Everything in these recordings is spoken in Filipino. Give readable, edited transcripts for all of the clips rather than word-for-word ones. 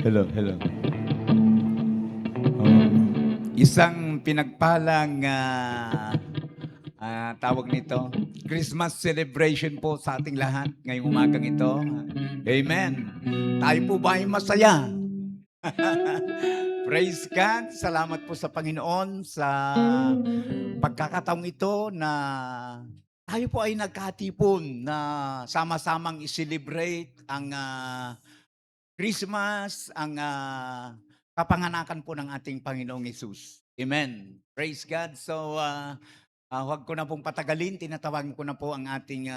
Hello, hello. Oh, isang pinagpalang tawag nito, Christmas celebration po sa ating lahat ngayong umagang ito. Amen. Tayo po ba ay masaya? Praise God. Salamat po sa Panginoon sa pagkakataong ito na tayo po ay nagkatipon na sama-samang i-celebrate ang Christmas, ang kapanganakan po ng ating Panginoong Hesus. Amen. Praise God. So, huwag ko na pong patagalin. Tinatawagin ko na po ang ating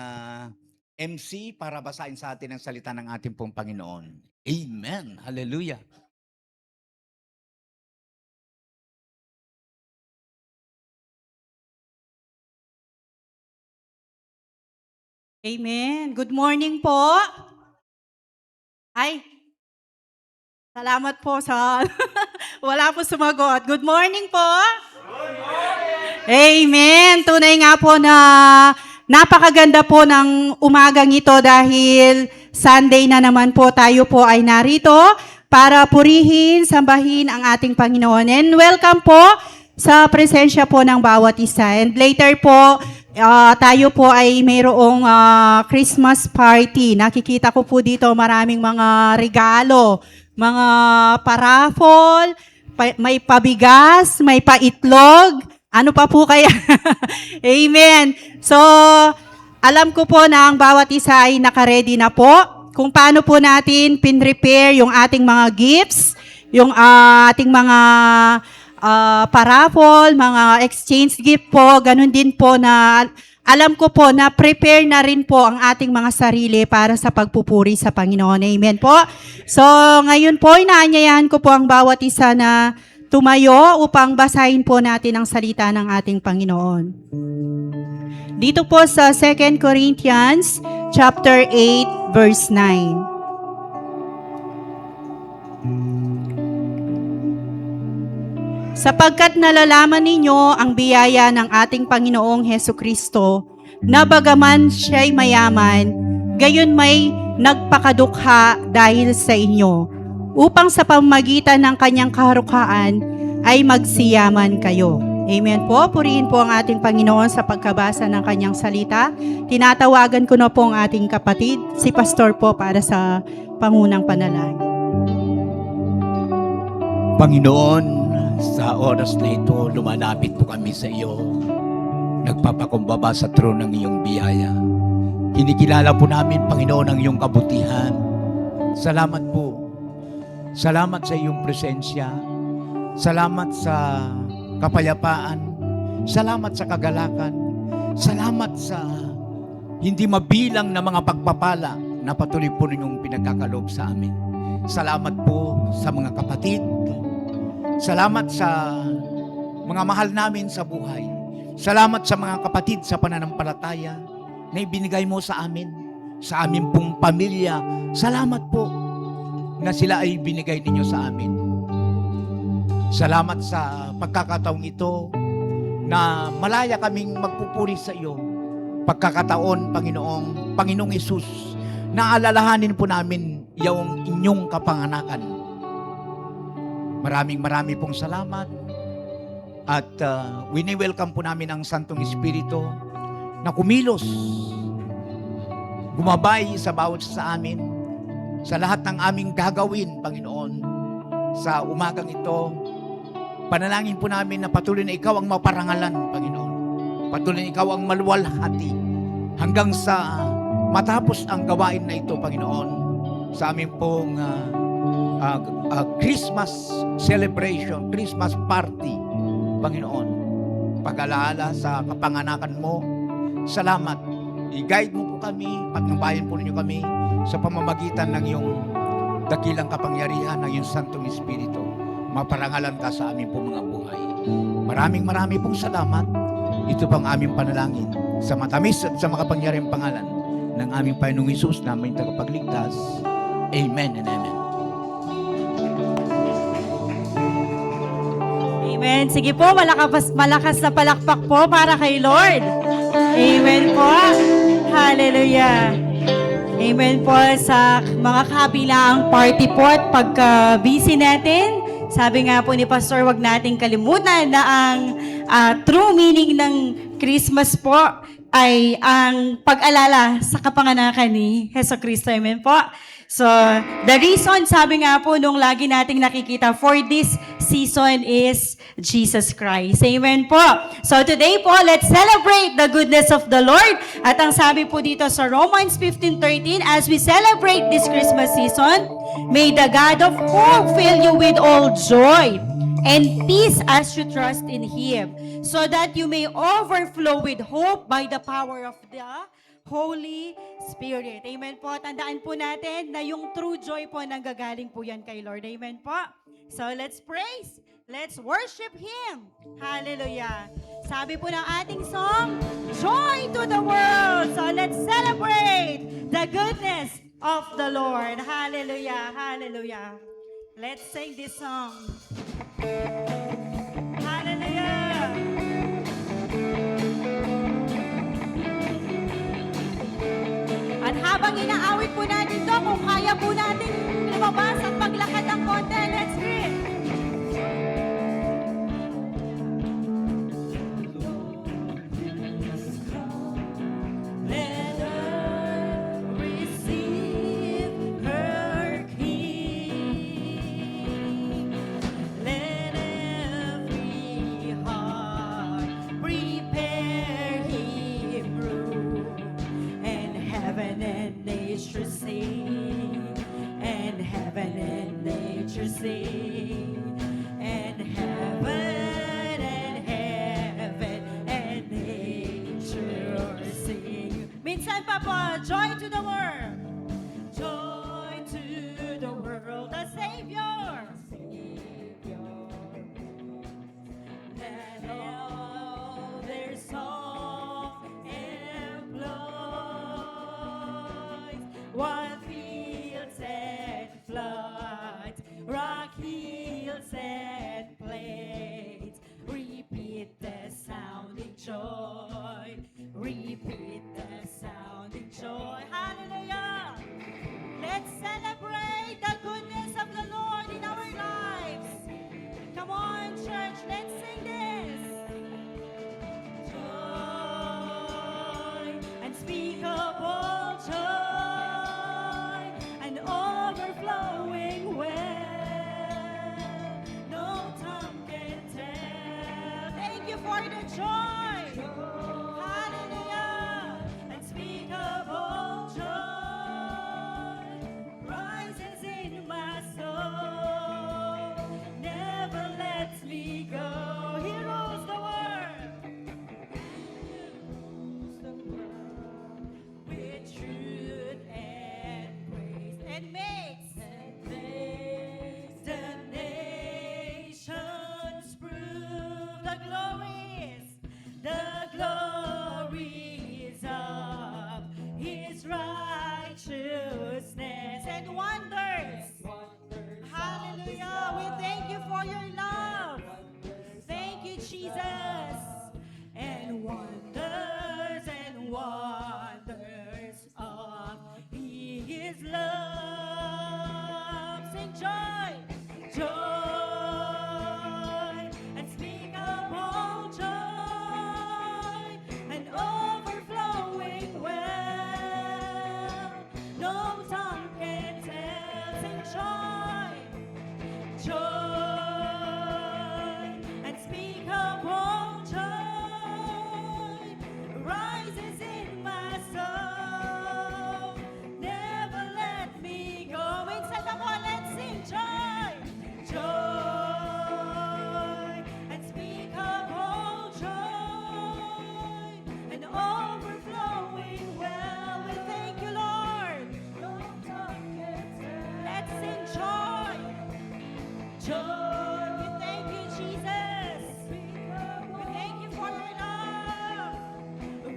MC para basahin sa atin ang salita ng ating pong Panginoon. Amen. Hallelujah. Amen. Good morning po. Ay, salamat po sa... Wala po sumagot. Good morning po. Good morning. Amen. Tunay nga po na napakaganda po ng umagang ito dahil Sunday na naman po tayo po ay narito para purihin, sambahin ang ating Panginoon. And welcome po sa presensya po ng bawat isa. And later po, tayo po ay mayroong Christmas party. Nakikita ko po dito maraming mga regalo, mga paraffol, may pabigas, may paitlog. Ano pa po kaya? Amen. So, alam ko po na ang bawat isa ay nakaredy na po. Kung paano po natin pin-prepare yung ating mga gifts, yung ating mga paraffol, mga exchange gift po, ganun din po na alam ko po na prepare na rin po ang ating mga sarili para sa pagpupuri sa Panginoon. Amen po. So ngayon po, inaanyayahan ko po ang bawat isa na tumayo upang basahin po natin ang salita ng ating Panginoon. Dito po sa 2 Corinthians chapter 8 verse 9. Sapagkat nalalaman ninyo ang biyaya ng ating Panginoong Hesukristo, na bagaman siya'y mayaman, gayon may nagpakadukha dahil sa inyo, upang sa pamamagitan ng kanyang kaharukaan ay magsiyaman kayo. Amen po. Purihin po ang ating Panginoon sa pagkabasa ng kanyang salita. Tinatawagan ko na po ang ating kapatid, si Pastor po, para sa pangunang panalangin. Panginoon, sa oras na ito, lumalapit po kami sa iyo. Nagpapakumbaba sa trono ng iyong biyaya. Kinikilala po namin, Panginoon, ang iyong kabutihan. Salamat po. Salamat sa iyong presensya. Salamat sa kapayapaan. Salamat sa kagalakan. Salamat sa hindi mabilang na mga pagpapala na patuloy po ninyong pinagkakaloob sa amin. Salamat po sa mga kapatid. Salamat sa mga mahal namin sa buhay. Salamat sa mga kapatid sa pananampalataya na ibinigay mo sa amin, sa aming pong pamilya. Salamat po na sila ay binigay ninyo sa amin. Salamat sa pagkakataong ito na malaya kaming magpupuri sa iyo. Pagkakataon, Panginoong Hesus, na alalahanin po namin yung inyong kapanganakan. Maraming pong salamat at wini-welcome po namin ang Santong Espiritu na kumilos, gumabay sa bawat sa amin, sa lahat ng aming gagawin, Panginoon, sa umagang ito. Panalangin po namin na patuloy na ikaw ang maparangalan, Panginoon. Patuloy na ikaw ang maluwalhati hanggang sa matapos ang gawain na ito, Panginoon, sa aming pong Christmas celebration, Christmas party, Panginoon. Pag-alaala sa kapanganakan mo, salamat. I-guide mo po kami, patnubayan po ninyo kami sa pamamagitan ng iyong dakilang kapangyarihan ng iyong Santong Espiritu. Maparangalan ka sa aming pong mga buhay. Maraming pong salamat. Ito pang aming panalangin sa matamis at sa makapangyarihang pangalan ng aming Panginoong Hesus na aming tagapagligtas. Amen and amen. Amen. Sige po, malakas na palakpak po para kay Lord. Amen po. Hallelujah. Amen po sa mga kabilang party po at pagka-busy natin. Sabi nga po ni Pastor, wag nating kalimutan na ang true meaning ng Christmas po ay ang pag-alala sa kapanganakan ni Heso Kristo. Amen po. So, the reason, sabi nga po nung lagi nating nakikita for this season is Jesus Christ. Amen po. So today po, let's celebrate the goodness of the Lord. At ang sabi po dito sa Romans 15:13, as we celebrate this Christmas season, may the God of hope fill you with all joy and peace as you trust in Him, so that you may overflow with hope by the power of the Holy Spirit. Amen po. Tandaan po natin na yung true joy po nanggagaling po yan kay Lord. Amen po. So let's praise. Let's worship Him. Hallelujah. Sabi po ng ating song, Joy to the world. So let's celebrate the goodness of the Lord. Hallelujah. Hallelujah. Let's sing this song. Hallelujah. At habang inaawit po natin to, kung kaya po natin lumabas at paglakad ng konti, let's read. Let earth receive her King. Let every heart prepare Him room. And heaven and nature sing, and heaven and nature sing, and heaven and nature sing. Minsan pa po, joy to the world. Joy to the world, the Savior. Let all their song employ what fields and floods, rock hills and plains. Repeat the sounding joy. Repeat the sounding joy. Hallelujah. Let's celebrate the goodness of the Lord in our lives. Come on, church, let's sing this. Joy, unspeakable joy, and overflowing well. No tongue can tell. Thank you for the joy. Hallelujah. Unspeakable joy rises in my soul. Never lets me go. He rules the world. With truth and praise, and makes the nations prove the glories of His righteousness and wonders. Hallelujah. We thank you for your love. Thank you, Jesus. And wonders of His love. Sing joy, joy, unspeakable joy, and overflowing well. No tongue can tell. Sing joy, joy, unspeakable joy rises in my soul. Never let me go. Minsan ako, let's sing joy, joy, unspeakable joy, and overflowing well. We thank you, Lord. Let's sing joy, joy. We thank you, Jesus. We thank you for your love.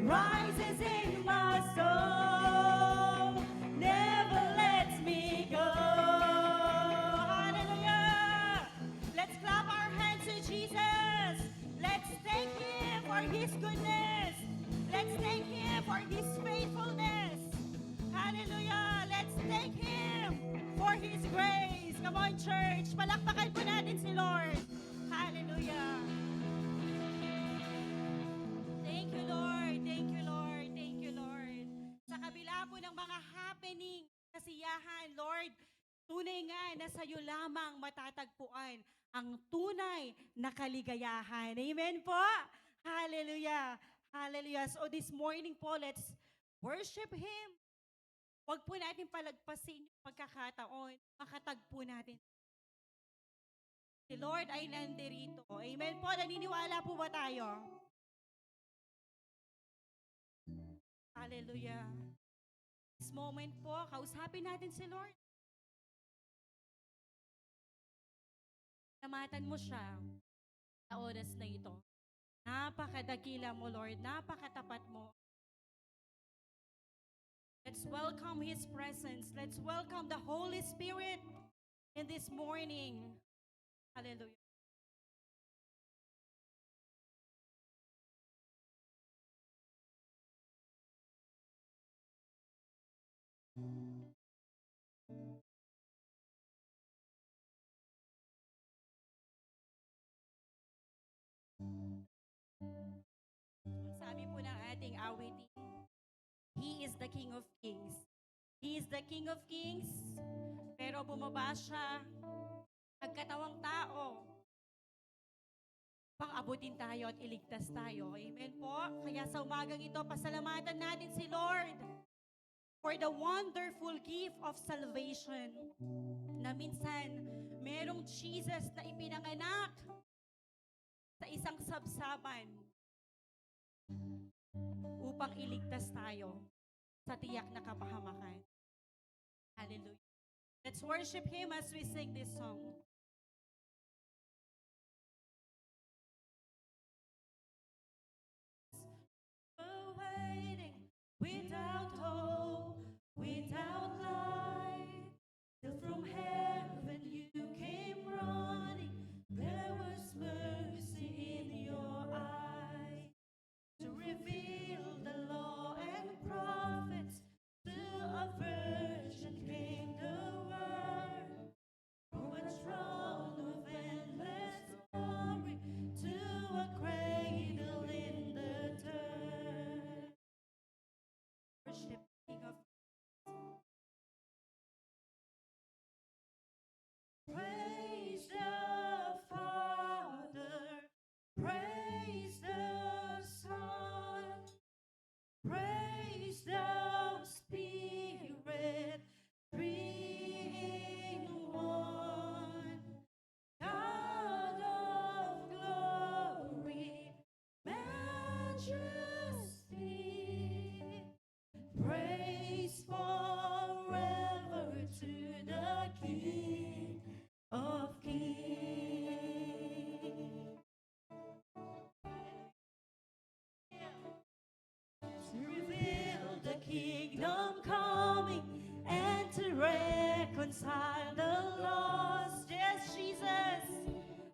Rises in my soul, never lets me go. Hallelujah. Let's clap our hands to Jesus. Let's thank Him for His goodness. Let's thank Him for His faithfulness. Hallelujah! Let's thank Him for His grace. Come on, church. Palakpakan po natin si Lord. Hallelujah! Thank you, Lord. Thank you, Lord. Thank you, Lord. Sa kabila po ng mga happening, kasiyahan, Lord, tunay nga na sa iyo lamang matatagpuan ang tunay na kaligayahan. Amen po? Hallelujah. Hallelujah. So this morning po, let's worship Him. Huwag po natin palagpasin yung pagkakataon. Makatagpo natin. Si Lord ay nandirito. Amen po. Naniniwala po ba tayo? Hallelujah. This moment po, kausapin natin si Lord. Namatan mo siya sa oras na ito. Napakadakila mo, Lord. Napakatapat mo. Let's welcome His presence. Let's welcome the Holy Spirit in this morning. Hallelujah. Sabi po ng ating awiting, He is the King of Kings. He is the King of Kings, pero bumaba siya, nagkatawang tao, pang-abutin tayo at iligtas tayo. Amen po? Kaya sa umagang ito, pasalamatan natin si Lord for the wonderful gift of salvation na minsan merong Jesus na ipinanganak sa isang sabsaban upang iligtas tayo sa tiyak na kapahamakan. Hallelujah. Let's worship Him as we sing this song. We're waiting without hope, without light, till from heaven you came running. There was mercy in your eyes to reveal the law and prophets. To a virgin came the word, from a throne of endless glory to a cradle in the dirt. Worship King of Praise the Father, praise the Son, praise the Spirit, three in one. God of glory, majesty, praise forever to the King of Kings. To reveal the kingdom coming and to reconcile the lost. Yes, Jesus.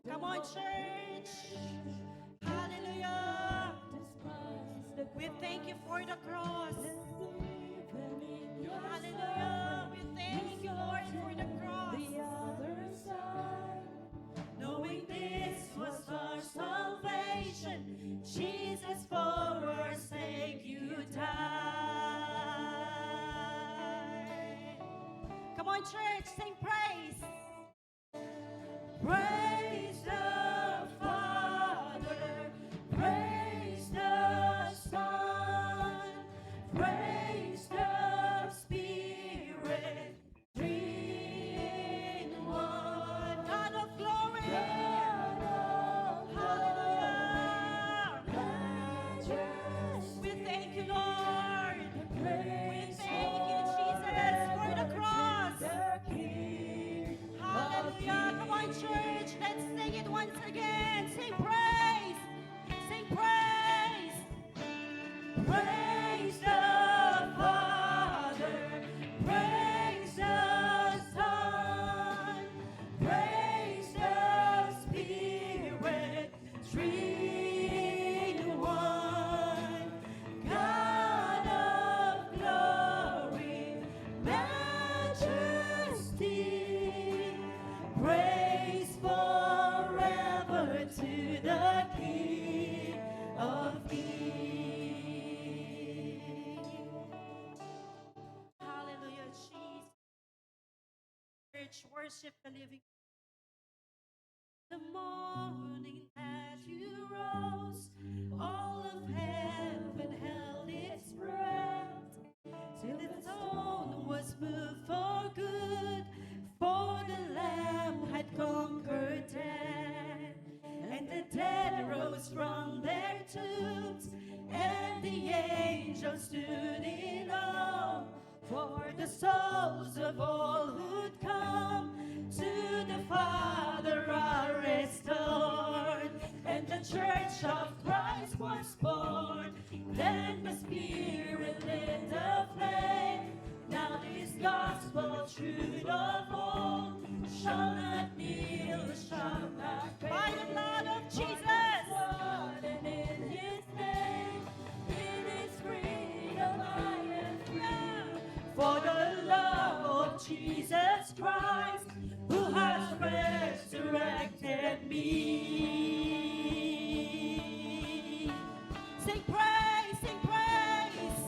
Come on, church. Hallelujah. We thank you for the cross. Hallelujah. We thank you, Lord, for the cross. The other side. Knowing this was our salvation, Jesus, for our sake you died. Come on, church, sing praise. Praise the Father, praise the Son, praise the Spirit, three in one. God of glory, hallelujah. We thank you, Lord. We thank you, Jesus, for the cross. church worship the living. The morning that you rose, all of heaven held its breath, till the throne was moved for good, for the Lamb had conquered death, and the dead rose from their tombs, and the angels stood in awe, for the souls of all who'd come to the Father are restored, and the Church of Christ was born. Then the Spirit lit the flame. Now this gospel truth of old shall not kneel, shall not fail. By the blood of Jesus, and in His name, in His freedom I am free. For the love of Jesus Christ, who has resurrected me. Sing praise, sing praise.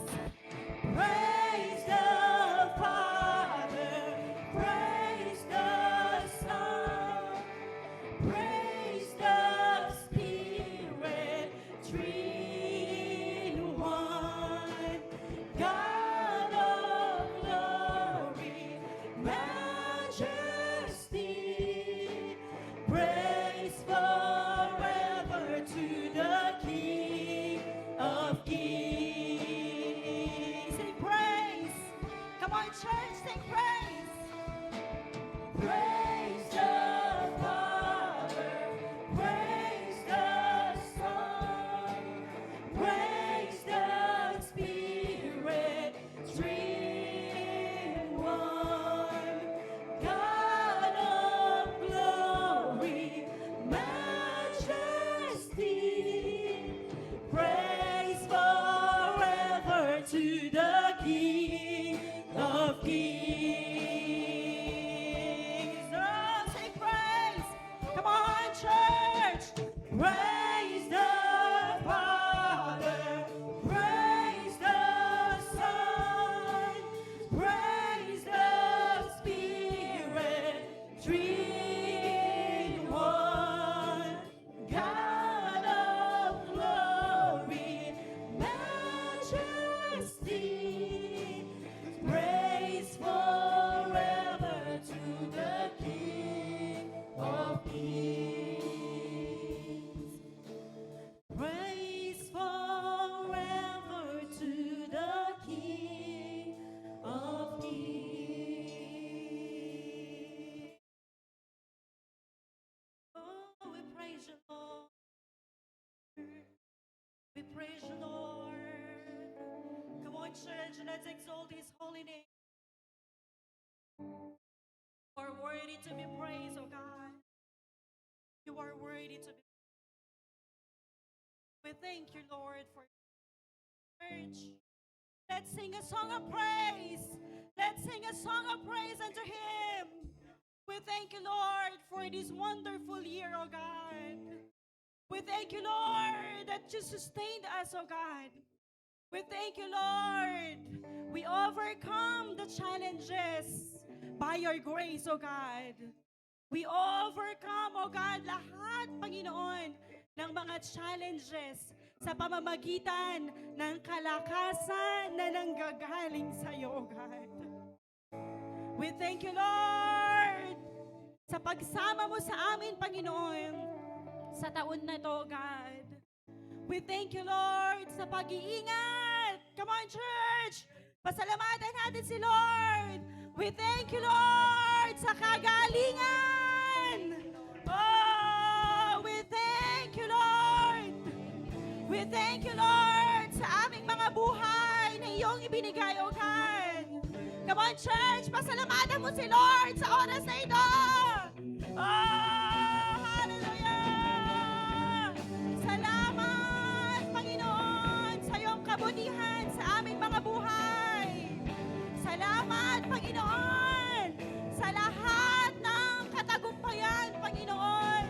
Praise the Father, praise the Son, praise the Spirit, three in one. God of glory, majesty, praise forever to the King of Kings. Sing praise. Come on, church, sing praise. Praise the Father, praise the Son, praise the Spirit, three in one. God of glory, majesty, praise forever to the King of Kings. Oh, say praise. Come on, church. Praise the Father, praise the Son, praise the Spirit, three in one. God of glory, majesty, praise forever to the King of Kings. Praise forever to the King of Kings. Oh, we praise you, Lord. We praise you, Lord. Come on, church, let's exalt His holy name. You are worthy to be praised, oh God. You are worthy to be. We thank you, Lord, for church. Let's sing a song of praise. Let's sing a song of praise unto Him. We thank you, Lord, for this wonderful year, oh God. We thank you, Lord, that you sustained us, oh God. We thank you, Lord. We overcome the challenges by your grace, oh God. We overcome, oh God, lahat, Panginoon, ng mga challenges sa pamamagitan ng kalakasan na nanggagaling sa iyo, oh God. We thank you, Lord, sa pagsama mo sa amin, Panginoon, sa taon na to, God. We thank you, Lord, sa pag-iingat. Come on, church! Pasalamatan natin si Lord. We thank you, Lord, sa kagalingan. Oh, we thank you, Lord. We thank you, Lord, sa aming mga buhay na iyong ibinigay, oh God. Come on, church, pasalamatan mo si Lord sa oras na ito. Oh, hallelujah! Salamat, Panginoon, sa iyong kabutihan sa aming mga buhay. Salamat, Panginoon, sa lahat ng katagumpayan, Panginoon.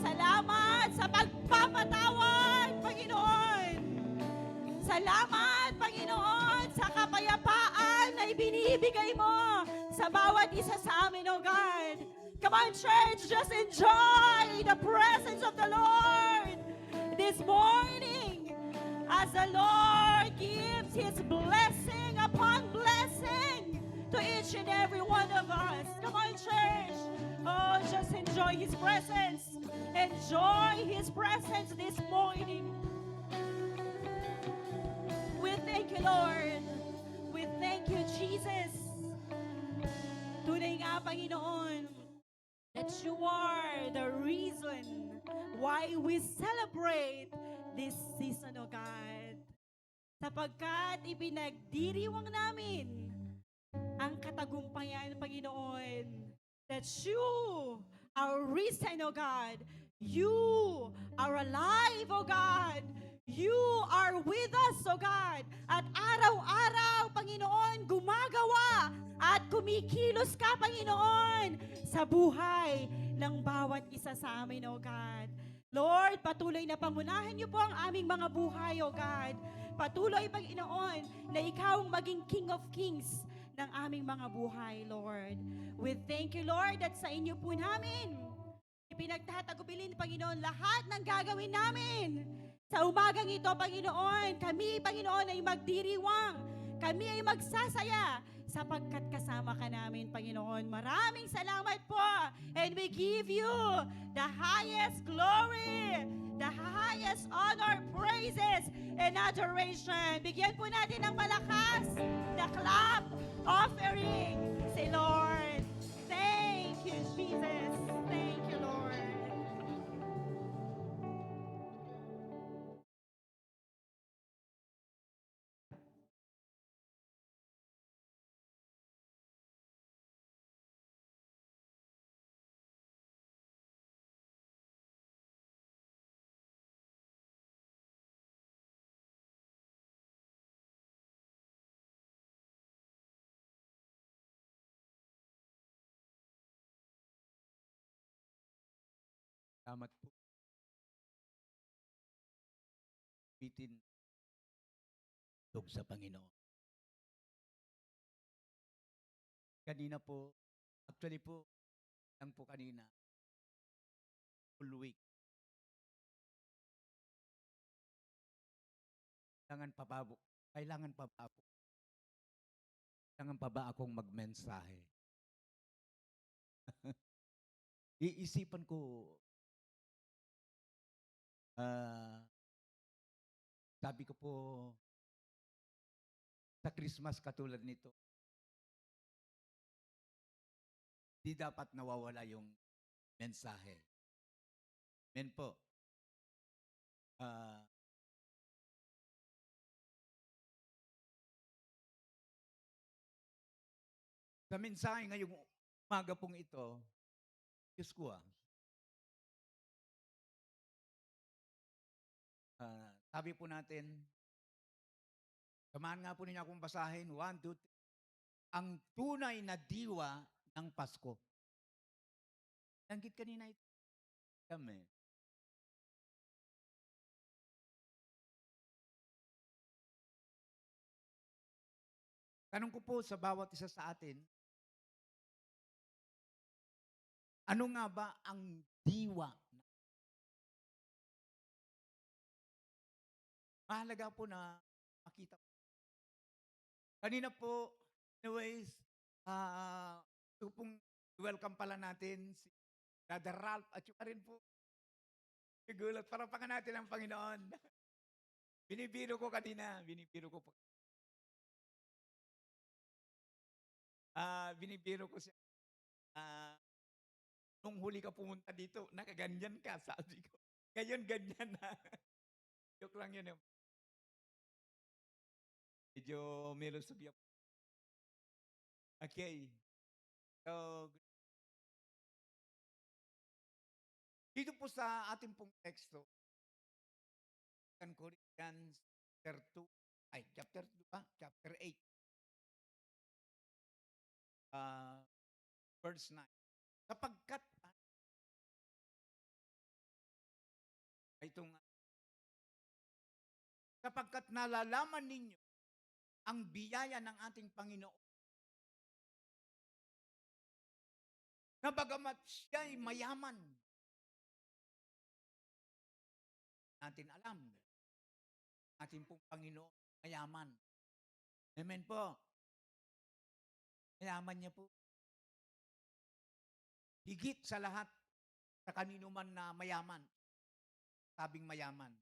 Salamat sa pagpapatawad, Panginoon. Salamat, Panginoon, sa kapayapaan na ibinibigay mo sa sa bawat isa sa amin, oh God. Come on, church, just enjoy the presence of the Lord this morning as the Lord gives His blessing upon blessing to each and every one of us. Come on, church. Oh, just enjoy His presence. Enjoy His presence this morning. We thank you, Lord. We thank you, Jesus. Tunay nga, Panginoon, that you are the reason why we celebrate this season, O God. Sapagkat ipinagdiriwang namin ang katagumpayan, Panginoon, that you are risen, O God. You are alive, O God. You are with us, O God. At araw-araw, Panginoon, gumagawa at kumikilos ka, Panginoon, sa buhay ng bawat isa sa amin, O God. Lord, patuloy na pangunahan niyo po ang aming mga buhay, O God. Patuloy, Panginoon, na ikaw ang maging King of Kings ng aming mga buhay, Lord. We thank you, Lord, at sa inyo po namin ipinagtatagubilin, Panginoon, lahat ng gagawin namin. Sa umagang ito, Panginoon, kami, Panginoon, ay magdiriwang. Kami ay magsasaya sapagkat kasama ka namin, Panginoon. Maraming salamat po. And we give you the highest glory, the highest honor, praises, and adoration. Bigyan po natin ng malakas the clap offering si Lord. Thank you, Jesus. Thank you, Lord. Salamat po. Bitin loob sa Panginoon. Kanina po, actually po, lang po kanina, full week. Kailangan pa ba, kailangan pa ba ako, kailangan pa ba akong magmensahe? Iisipan ko, ah, sabi ko po, sa Christmas katulad nito, di dapat nawawala yung mensahe. Men po, ah, sa mensahe ngayong umaga pong ito, Diyos ko sabi po natin, samahan nga po ninyo akong basahin, 1, 2, 3. Ang tunay na diwa ng Pasko. Nanggit kanina ito. Kami. Tanong ko po sa bawat isa sa atin, ano nga ba ang diwa? Mahalaga po na makita po. Kanina po, anyways, gusto pong welcome pala natin si Brother Ralph at yung rin po, sigulat, parapangan natin ang Panginoon. Binibiro ko kanina, binibiro ko po. Binibiro ko siya. Nung huli ka pumunta dito, nakaganyan ka, sabi ko. Ngayon, ganyan na. Joke lang yun. Medyo melusog yan. Okay. So, dito po sa ating pong teksto, 2 Corinthians chapter 2, chapter 2 ba? Chapter 8. Verse 9. Sapagkat, sapagkat nalalaman ninyo ang biyaya ng ating Panginoon na bagamat siya'y mayaman, natin alam, ating pong Panginoon, mayaman. Amen po. Mayaman niya po. Higit sa lahat, sa kanino man na mayaman, sabing mayaman.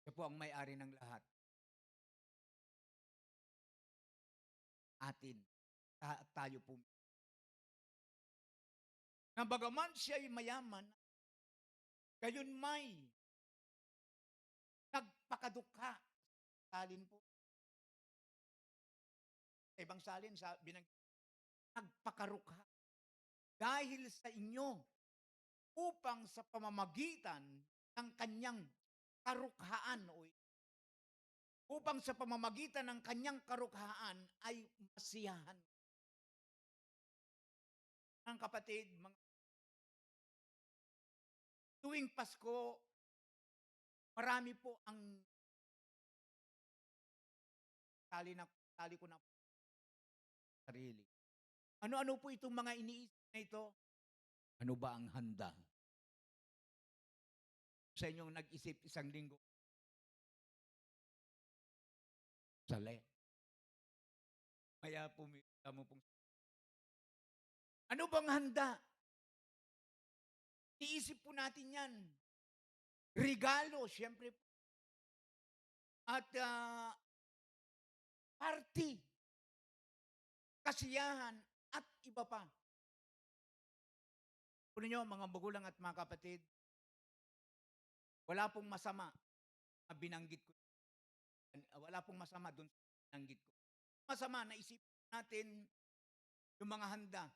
Siya po ang may-ari ng lahat. Atin. Tayo po. Na bagaman siya'y mayaman, gayon may nagpakadukha. Salin po. Sa ibang salin, nagpakarukha. Dahil sa inyo, upang sa pamamagitan ng kanyang karukhaan, upang sa pamamagitan ng kanyang karukhaan ay masiyahan. Ang kapatid, tuwing Pasko, marami po ang tali ko na sarili. Ano-ano po itong mga iniisip na ito? Ano ba ang handa? Sa inyong nag-isip isang linggo. Sali. Kaya pumila mo pong ano bang handa? Iisip po natin yan. Regalo, siyempre po. At party, kasiyahan, at iba pa. Kunin nyo, mga magulang at mga kapatid, wala pong masama na binanggit ko. Wala pong masama doon sa binanggit ko. Masama na isipin natin yung mga handa.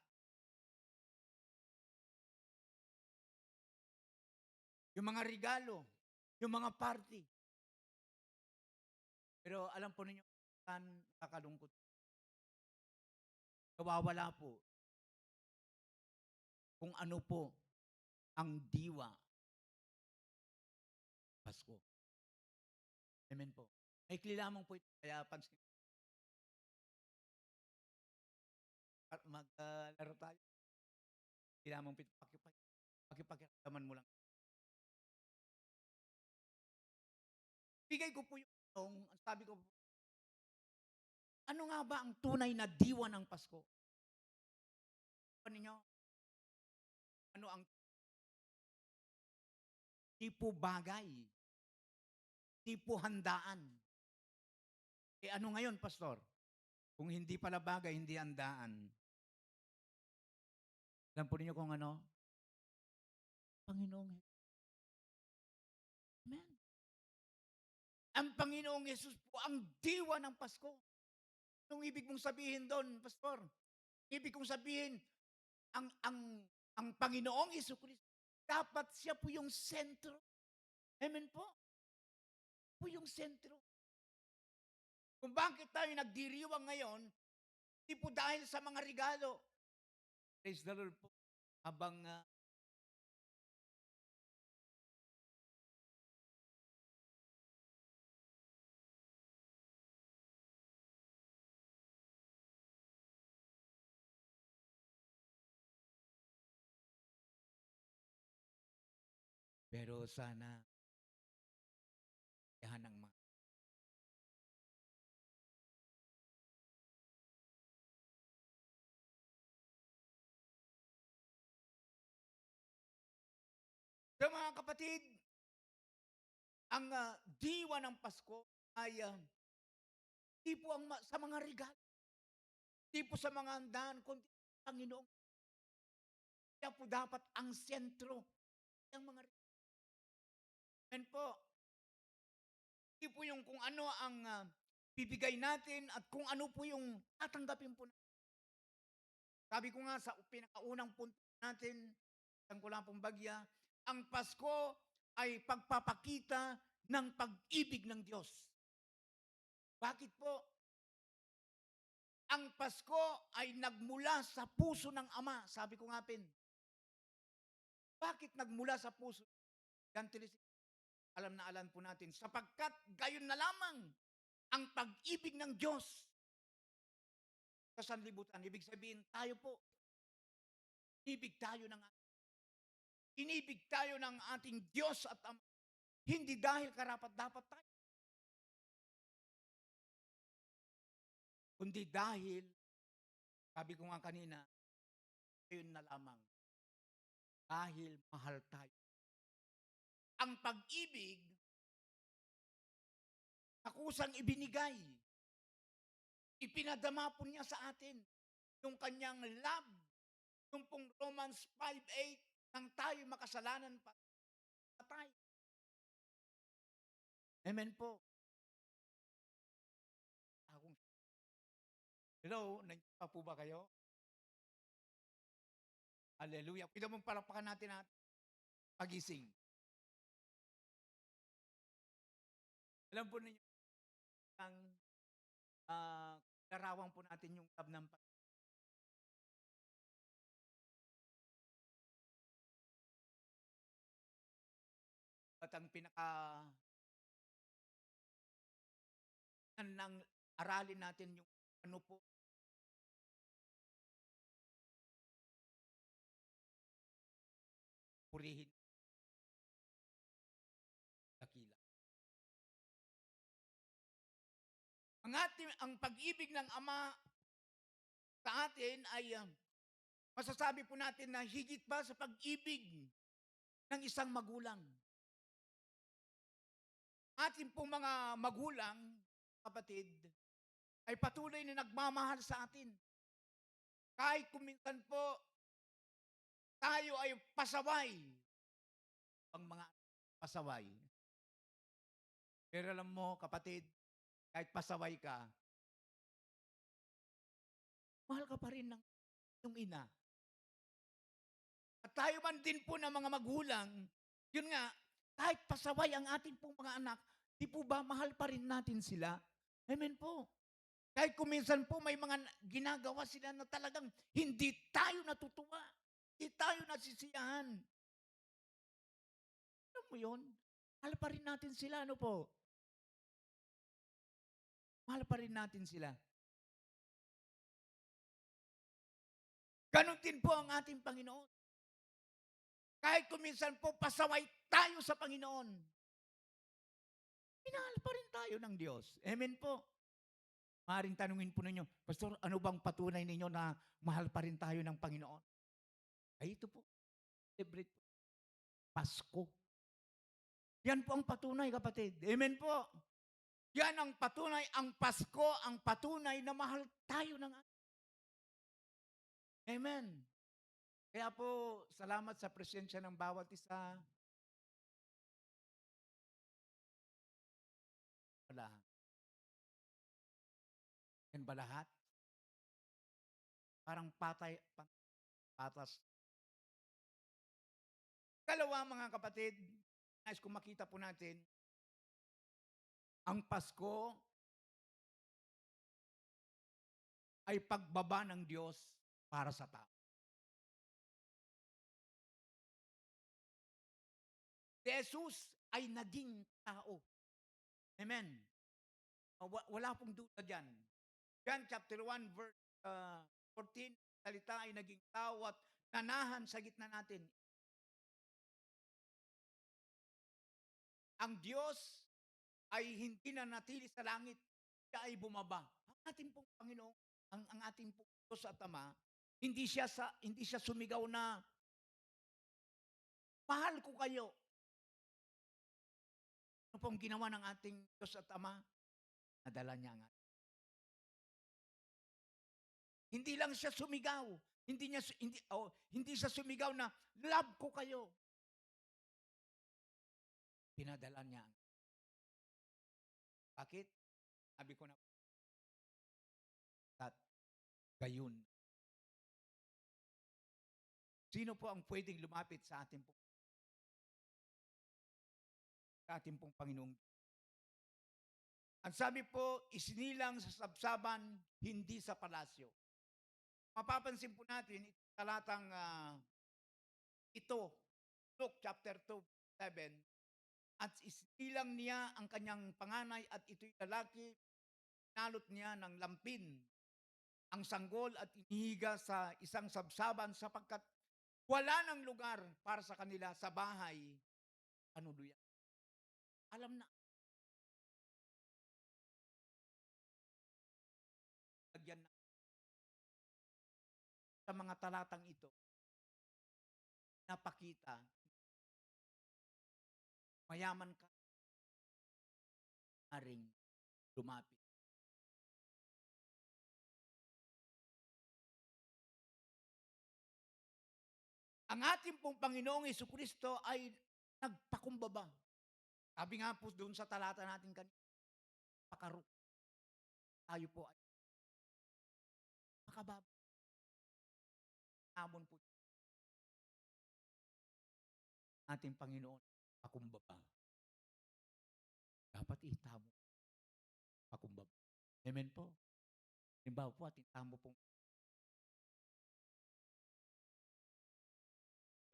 Yung mga regalo, yung mga party. Pero alam po ninyo, nakakalungkot. Nawawala po kung ano po ang diwa Pasko. Amen po. Maikli lamang po ito. Kaya pag maglaro tayo, hindi lamang pakipagkakaman mo lang. Bigay ko po yung sabi ko po, ano nga ba ang tunay na diwa ng Pasko? Ano ninyo? Ano ang tipo bagay? Tipo handaan? Ano ngayon, Pastor? Kung hindi pala bagay, hindi handaan. Alam po ninyo kung ano? Panginoong Amen. Ang Panginoong Yesus po ang diwa ng Pasko. Anong ibig mong sabihin doon, Pastor? Ibig kong sabihin, ang Panginoong Yesus Kristo, dapat siya po yung sentro. Amen po? Po yung sentro. Kung bakit tayo nagdiriwang ngayon, hindi po dahil sa mga regalo. Praise the Lord po. Habang pero sana yahan ng mga so, mga kapatid, ang diwa ng Pasko ay di po sa mga regalo, di po sa mga handaan, kundi Panginoong. Kaya po dapat ang sentro ng mga regalo. And po, di po yung kung ano ang bibigay natin at kung ano po yung tatanggapin po natin. Sabi ko nga sa pinakaunang punto natin, isang ko lang pong bagya, ang Pasko ay pagpapakita ng pag-ibig ng Diyos. Bakit po? Ang Pasko ay nagmula sa puso ng Ama. Sabi ko nga bakit nagmula sa puso? Alam na alam po natin, sapagkat gayon na lamang ang pag-ibig ng Diyos sa sanlibutan. Ibig sabihin, tayo po, inibig tayo ng ating Diyos at Ama. Hindi dahil karapat-dapat tayo, kundi dahil, sabi ko nga kanina, yun na lamang, dahil mahal tayo. Ang pag-ibig, kusang ibinigay, ipinadama po niya sa atin yung kanyang love, yung pong Romans 5:8, nang tayo makasalanan pa tayo. Amen po. Hello, nandiyan pa po ba kayo? Hallelujah. Pwede mong palakpakan natin ang pagising. Alam po ninyo, ang larawan po natin yung love ng at ang nang aralin natin yung ano po, purihin, dakila. Ang pag-ibig ng Ama sa atin ay masasabi po natin na higit pa sa pag-ibig ng isang magulang. Ating pong mga magulang, kapatid, ay patuloy na nagmamahal sa atin. Kahit kuminsan po, tayo ay pasaway. Ang mga pasaway. Pero alam mo, kapatid, kahit pasaway ka, mahal ka pa rin ng iyong ina. At tayo man din po ng mga magulang, yun nga, kahit pasaway ang ating pong mga anak, di po ba mahal pa rin natin sila? Amen po. Kahit kuminsan po may mga ginagawa sila na talagang hindi tayo natutuwa. Hindi tayo nasisiyahan. Alam mo yun? Mahal pa rin natin sila, ano po? Mahal pa rin natin sila. Ganon din po ang ating Panginoon. Kahit kuminsan po pasaway tayo sa Panginoon, minahal pa rin tayo ng Diyos. Amen po. Maaaring tanungin po ninyo, Pastor, ano bang patunay ninyo na mahal pa rin tayo ng Panginoon? Ay, ito po. Celebrate po. Pasko. Yan po ang patunay, kapatid. Amen po. Yan ang patunay, ang Pasko, ang patunay na mahal tayo ng Amen. Kaya po, salamat sa presensya ng bawat isa. Lahat. Yan ba lahat? Parang patas. Kalawa, mga kapatid, nais kung makita po natin, ang Pasko ay pagbaba ng Diyos para sa tao. Si Jesus ay naging tao. Amen. Wala pong duda dyan. John chapter 1 verse 14, salita ay naging tao at nanahan sa gitna natin. Ang Diyos ay hindi na natili sa langit, siya ay bumaba. Ang ating pong Panginoon, ang ating pong Diyos at Ama, hindi siya sumigaw na mahal ko kayo. Ano pong ginawa ng ating Diyos at Ama? Nadala niya nga. Hindi lang siya sumigaw. Hindi siya sumigaw na love ko kayo. Pinadala niya. Bakit? Sabi ko na at gayon. Sino po ang pwedeng lumapit sa ating pong Panginoong? Ang sabi po, isinilang sa sabsaban, hindi sa palasyo. Mapapansin po natin, talatang ito, Luke chapter 2, 7, at isinilang niya ang kanyang panganay at ito'y lalaki, nalot niya ng lampin. ang sanggol at inihiga sa isang sabsaban sapagkat wala ng lugar para sa kanila sa bahay panuluyan. Alam na, lagyan na sa mga talatang ito, napakita, mayaman ka, aring lumapit. Ang ating pong Panginoong Jesucristo ay nagpakumbaba. Sabi nga po doon sa talata natin kanina, pakaruk, tayo po ay makababa. Hamon po ating Panginoon, pakumbaba. Dapat itamo, pakumbaba. Amen po. Halimbawa po, ating tamo pong,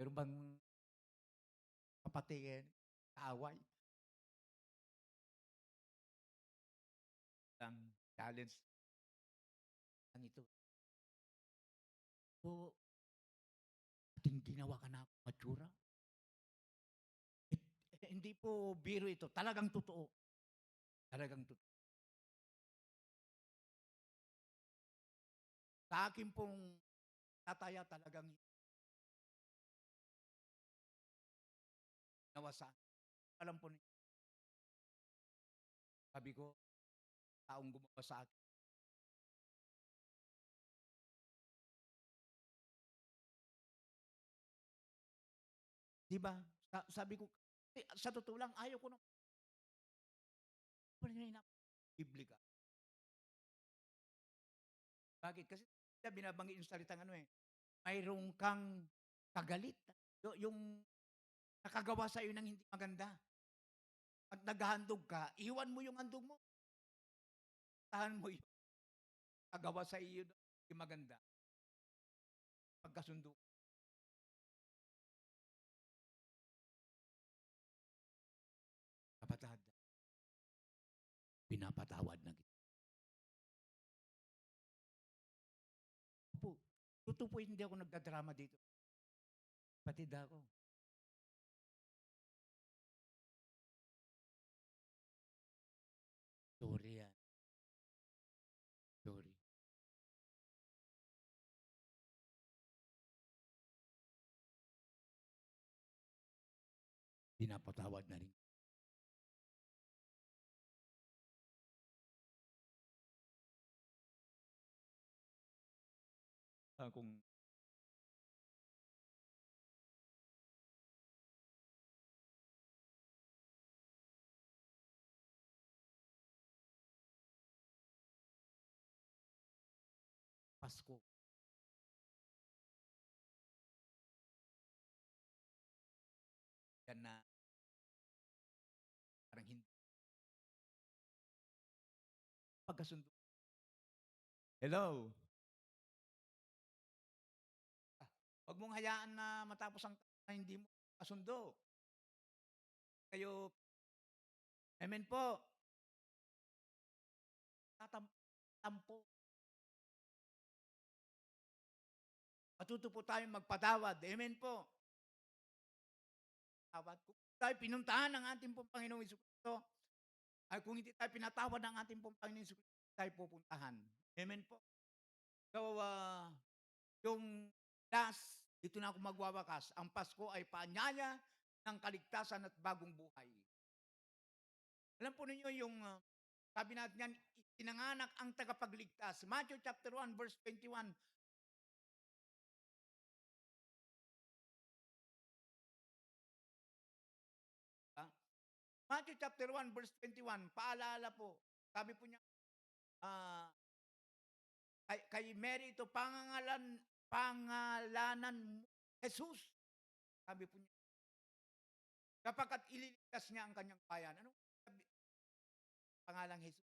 meron bang kapatid, kaaway, ang challenge lang ito. So, ating ginawa ka na matura. Hindi po biro ito, talagang totoo. Talagang totoo. Sa akin pong tataya talagang ginawa sa akin. Alam po ninyo, sabi ko, taong gumawa sa akin. Di ba? Sabi ko, sa totoo lang, ayaw ko nang Biblika. Bakit? Kasi binabanggit yung salitang ano eh, mayroong kang kagalit. Yung nakagawa sa iyo ng hindi maganda. Pag naghahandog ka, iwan mo yung handog mo. Tahan mo yung kagawa sa iyo ng hindi maganda. Pagkasundo. Kapatid, pinapatawad na kita. Po, totoo po hindi ako nagdadrama dito. Patid ako. Sorry yan. Sorry. Pinapatawad na rin. Kung Pasko, yan na parang hindi. Pagkasundo. Hello? Huwag mong hayaan na matapos ang taon na hindi mo kasundo. Kayo, amen po, tatampo. Matuto po tayong magpatawad. Amen po. Tawad. Kung tayo pinuntahan ng ating pong Panginoong Jesucristo, ay kung hindi tayo pinatawad ng ating pong Panginoong Jesucristo, tayo pupuntahan. Amen po. So, yung last, dito na ako magwawakas. Ang Pasko ay paanyaya ng kaligtasan at bagong buhay. Alam po ninyo yung sabi natin yan, itinanganak ang tagapagligtas. Matthew chapter 1 verse 21. Matthew chapter 1 verse 21, paalala po. Sabi po niya, kay Mary ito, pangalanan mo, Jesus. Sabi po niya, kapagkat ililigtas niya ang kanyang bayan. Anong sabi? Pangalang Jesus.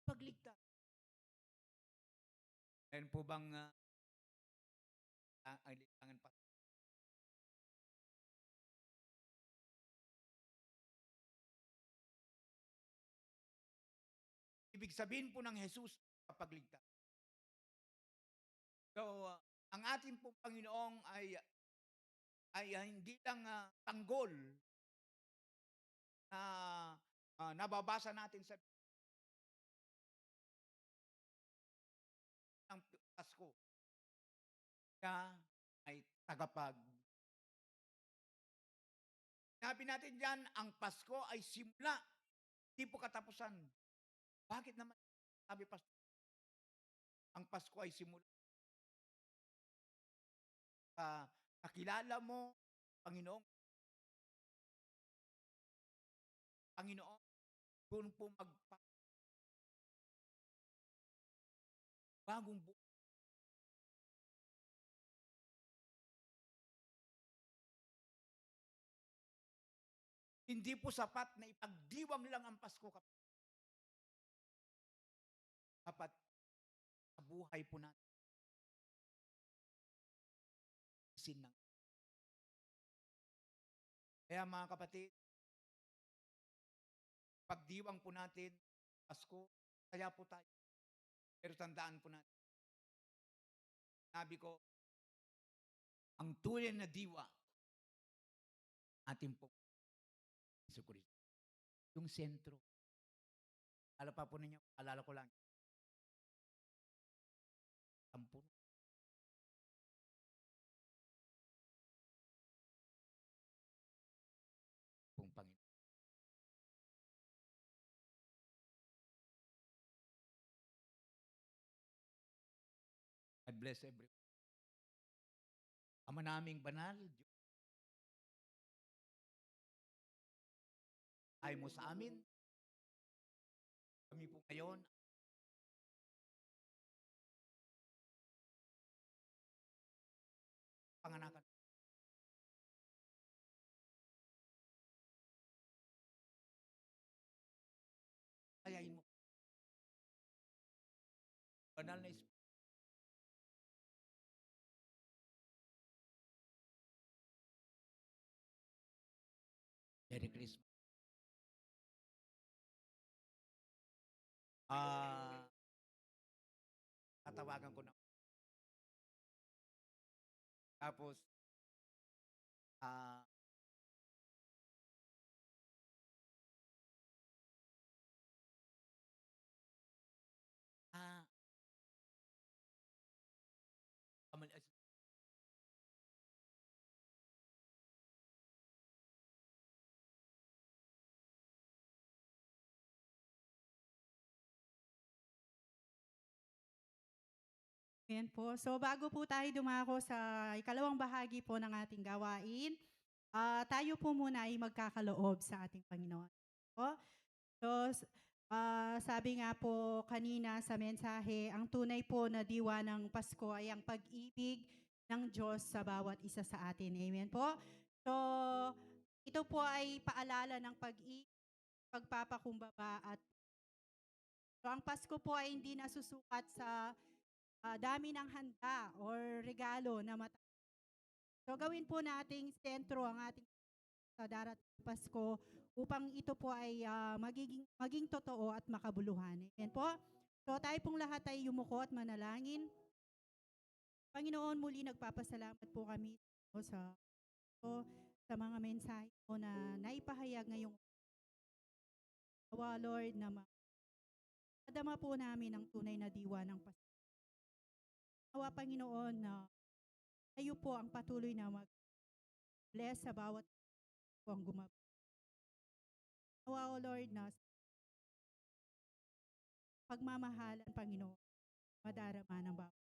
Pagligtas. Meron po bang ang litangan pa? Ibig sabihin po ng Jesus, kapagligtas. So, ang ating pong Panginoong ay hindi lang tanggol na nababasa natin sa ng Pasko. Siya ay tagapag. Sabi natin diyan, ang Pasko ay simula, hindi po katapusan. Bakit naman sabi Pastor, ang Pasko ay simula? Nakilala mo, Panginoong Panginoon, doon po bagong buhay. Hindi po sapat na ipagdiwang lang ang Pasko kapag sa buhay po natin sin ng. Kaya mga kapatid, pagdiwang po natin Pasko, kaya po tayo. Pero tandaan po natin, sabi ko, ang tunay na diwa, ating pong Jesucristo. Yung sentro. Alala pa po ninyo, alala ko lang, ang puno pong Panginoon. God bless everyone. Ama naming banal, Diyos, ay mo sa amin. Kami po ngayon, panganakan. Kayain mo. Banal na Espiritu. Merry Christmas. Tatawagan ko na. Tapos, ah, ah, kamal- Ayan po. So bago po tayo dumako sa ikalawang bahagi po ng ating gawain, tayo po muna ay magkakaloob sa ating Panginoon. Po. So, sabi nga po kanina sa mensahe, ang tunay po na diwa ng Pasko ay ang pag-ibig ng Diyos sa bawat isa sa atin. Amen po. So, ito po ay paalala ng pag-ibig, pagpapakumbaba at so, ang Pasko po ay hindi nasusukat sa dami ng handa or regalo na So gawin po nating sentro ang ating sa darating na Pasko upang ito po ay maging totoo at makabuluhan. Amen po. So tayo pong lahat ay yumuko at manalangin. Panginoon, muli nagpapasalamat po kami sa mga mensahe po na naipahayag ngayong Lord, na madama po namin ang tunay na diwa ng Pasko. Nawa, Panginoon, na kayo po ang patuloy na mag-bless sa bawat po ang gumagawa. Nawa, Lord, na pagmamahalan, Panginoon, madarama ng bawat.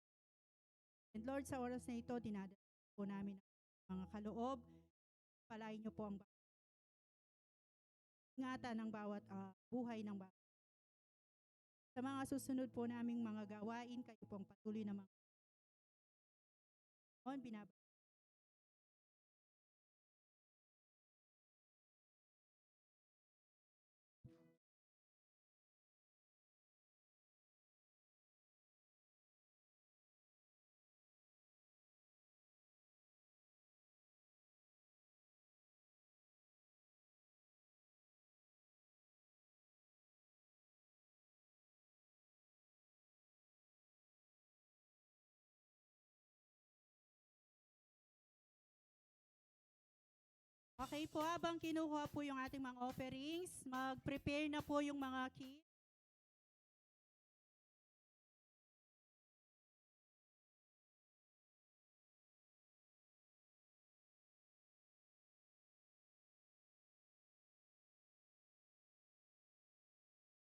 And Lord, sa oras na ito, dinadala po namin ang mga kaloob. Palain niyo po ang ingatan ng bawat buhay ng bawat. Sa mga susunod po naming mga gawain, kayo po ang patuloy na mga Okay po, habang kinukuha po yung ating mga offerings, mag-prepare na po yung mga key.